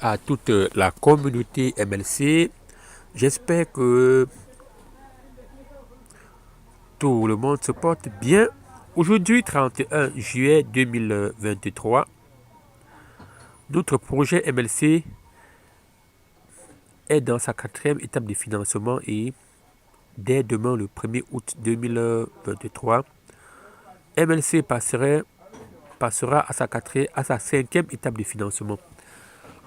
À toute la communauté MLC. J'espère que tout le monde se porte bien. Aujourd'hui, 31 juillet 2023, notre projet MLC est dans sa 4e étape de financement et dès demain, le 1er août 2023, MLC passera à sa 5e étape de financement.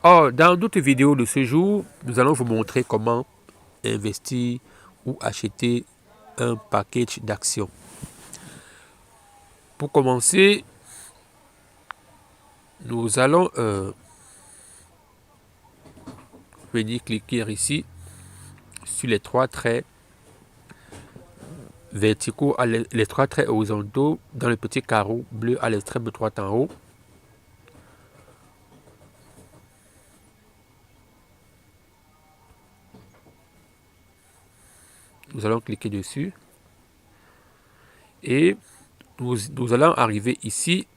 Or, dans notre vidéo de ce jour, nous allons vous montrer comment investir ou acheter un package d'actions. Pour commencer, nous allons venir cliquer ici sur les 3 traits verticaux, les 3 traits horizontaux dans le petit carreau bleu à l'extrême droite en haut. Nous allons cliquer dessus et nous allons arriver ici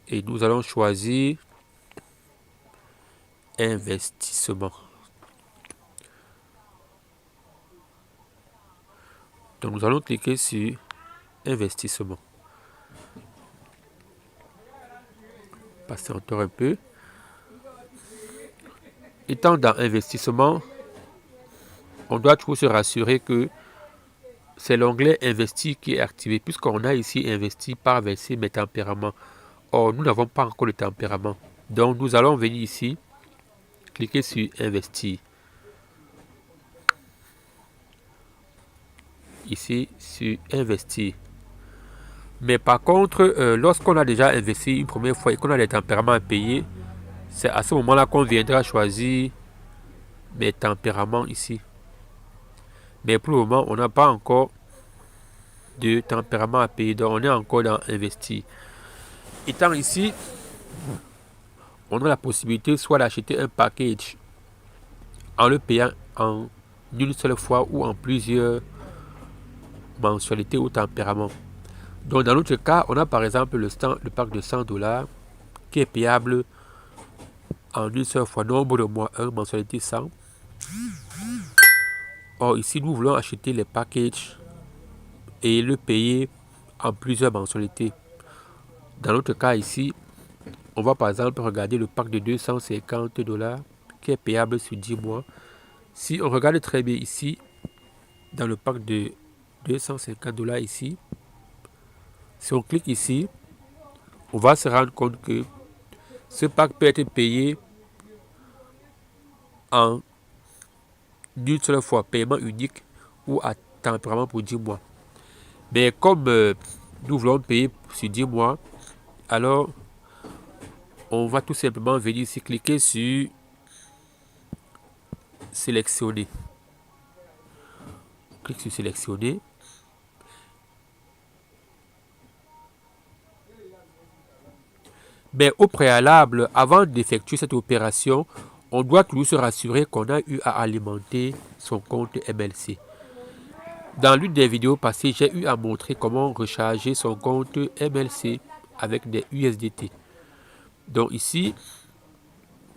et nous allons choisir investissement. Donc nous allons cliquer sur investissement. Passer encore un peu. Étant dans investissement, on doit toujours se rassurer que c'est l'onglet investir qui est activé, puisqu'on a ici investi par verser mes tempéraments. Or, nous n'avons pas encore le tempérament. Donc, nous allons venir ici, cliquer sur investir. Ici, sur investir. Mais par contre, lorsqu'on a déjà investi une première fois et qu'on a les tempéraments à payer, c'est à ce moment-là qu'on viendra choisir mes tempéraments ici. Mais pour le moment, on n'a pas encore de tempérament à payer. Donc, on est encore dans investir. Étant ici, on a la possibilité soit d'acheter un package en le payant en une seule fois ou en plusieurs mensualités ou tempéraments. Donc, dans notre cas, on a par exemple le pack de 100 $ qui est payable en une seule fois, nombre de mois 1, mensualité 100. Or, ici, nous voulons acheter les packages et le payer en plusieurs mensualités. Dans notre cas ici, on va par exemple regarder le pack de 250 $ qui est payable sur 10 mois. Si on regarde très bien ici, dans le pack de 250 $ ici, si on clique ici, on va se rendre compte que ce pack peut être payé en une seule fois, paiement unique ou à tempérament pour 10 mois. Mais comme nous voulons payer sur 10 mois, alors on va tout simplement venir ici, cliquer sur sélectionner. On clique sur sélectionner. Mais au préalable, avant d'effectuer cette opération, on doit toujours se rassurer qu'on a eu à alimenter son compte MLC. Dans l'une des vidéos passées, j'ai eu à montrer comment recharger son compte MLC avec des USDT. Donc ici,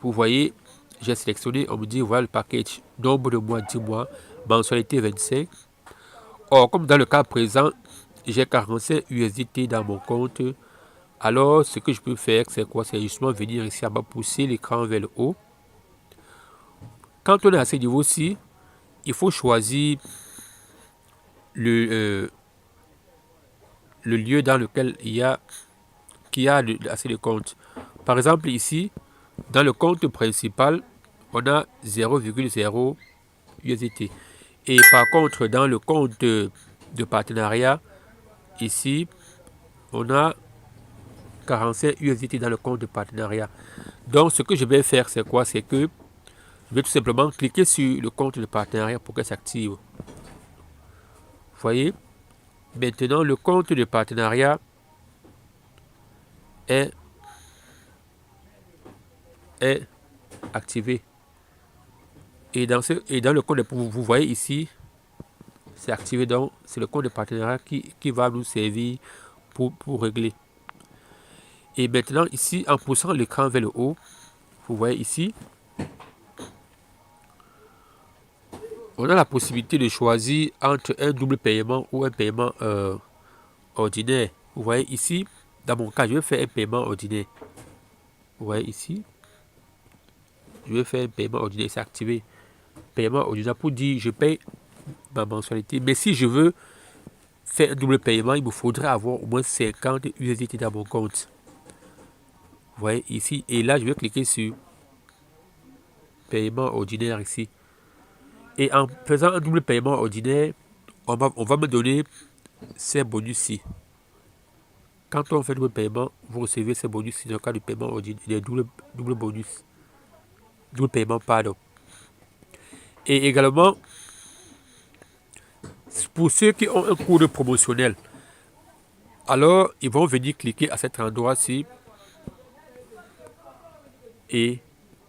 vous voyez, j'ai sélectionné, on me dit voilà le package, nombre de mois 10 mois, mensualité 25. Or, comme dans le cas présent, j'ai 45 USDT dans mon compte. Alors, ce que je peux faire, c'est quoi? C'est justement venir ici à bas, pousser l'écran vers le haut. Quand on est à ce niveau-ci, il faut choisir le lieu dans lequel il y a assez de comptes. Par exemple, ici, dans le compte principal, on a 0,0 USDT. Et par contre, dans le compte de partenariat, ici, on a 45 USDT dans le compte de partenariat. Donc, ce que je vais faire, c'est quoi? C'est que je vais tout simplement cliquer sur le compte de partenariat pour qu'elle s'active. Vous voyez? Maintenant, le compte de partenariat est activé. Et dans le compte, vous voyez ici, c'est activé. Donc, c'est le compte de partenariat qui va nous servir pour régler. Et maintenant ici, en poussant l'écran vers le haut, vous voyez ici, on a la possibilité de choisir entre un double paiement ou un paiement ordinaire. Vous voyez ici, dans mon cas, je vais faire un paiement ordinaire. Vous voyez ici, je vais faire un paiement ordinaire, c'est activé. Paiement ordinaire pour dire je paye ma mensualité. Mais si je veux faire un double paiement, il me faudrait avoir au moins 50 USDT dans mon compte. Vous voyez ici, et là je vais cliquer sur paiement ordinaire ici. Et en faisant un double paiement ordinaire, on va me donner ces bonus-ci. Quand on fait double paiement, vous recevez ces bonus dans le cas du paiement ordinaire, des double bonus. Double paiement, pardon. Et également, pour ceux qui ont un code promotionnel, alors ils vont venir cliquer à cet endroit-ci. Et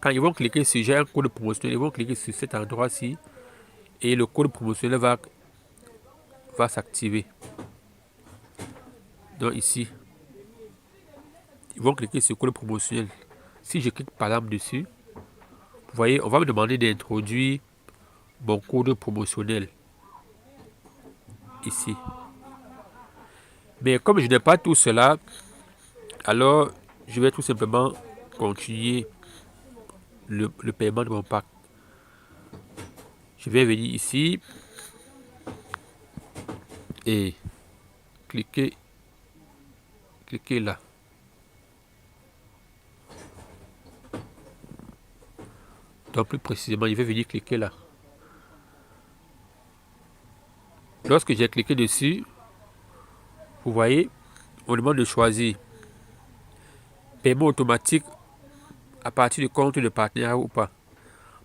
quand ils vont cliquer sur j'ai un code promotionnel, ils vont cliquer sur cet endroit-ci. Et le code promotionnel va s'activer. Donc ici, ils vont cliquer sur code promotionnel. Si je clique par exemple dessus, vous voyez, on va me demander d'introduire mon code promotionnel. Ici. Mais comme je n'ai pas tout cela, alors je vais tout simplement continuer le paiement de mon pack. Je vais venir ici et cliquer là. Donc plus précisément, je vais venir cliquer là. Lorsque j'ai cliqué dessus, vous voyez, on demande de choisir paiement automatique à partir du compte de partenaire ou pas.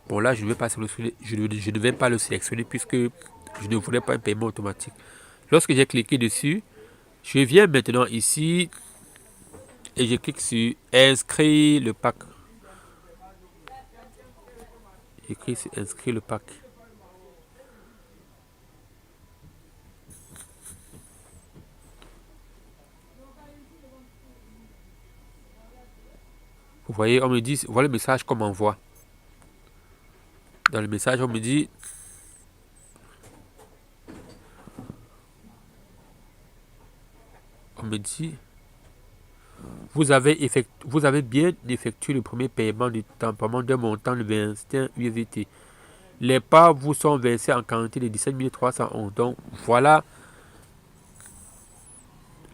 Bon là, je ne vais pas sélectionner, je ne vais pas le sélectionner puisque je ne voulais pas un paiement automatique. Lorsque j'ai cliqué dessus, je viens maintenant ici et je clique sur inscrire le pack. J'écris sur inscrire le pack. Vous voyez, on me dit, voilà le message qu'on m'envoie. Dans le message, on me dit vous avez bien effectué le premier paiement du tempérament d'un montant de 21 USDT. Les parts vous sont versées en quantité de 17 311. Donc voilà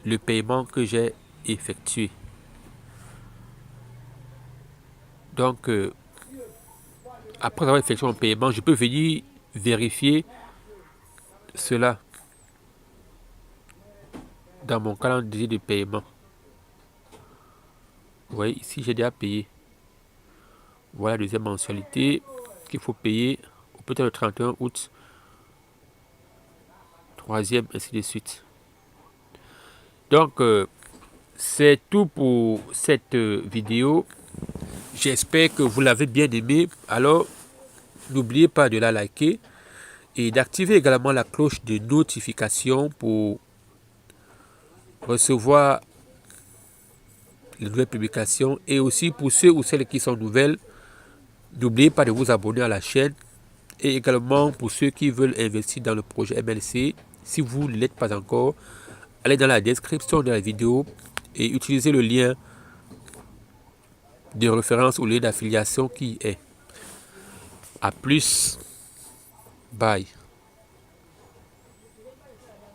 le paiement que j'ai effectué. Donc après avoir effectué mon paiement, je peux venir vérifier cela dans mon calendrier de paiement. Vous voyez ici, j'ai déjà payé. Voilà la deuxième mensualité qu'il faut payer peut-être le 31 août. Troisième, ainsi de suite. Donc, c'est tout pour cette vidéo. J'espère que vous l'avez bien aimé. Alors, n'oubliez pas de la liker et d'activer également la cloche de notification pour recevoir les nouvelles publications. Et aussi pour ceux ou celles qui sont nouvelles, n'oubliez pas de vous abonner à la chaîne. Et également pour ceux qui veulent investir dans le projet MLC, si vous ne l'êtes pas encore, allez dans la description de la vidéo et utilisez le lien de référence ou lien d'affiliation qui est. A plus. Bye.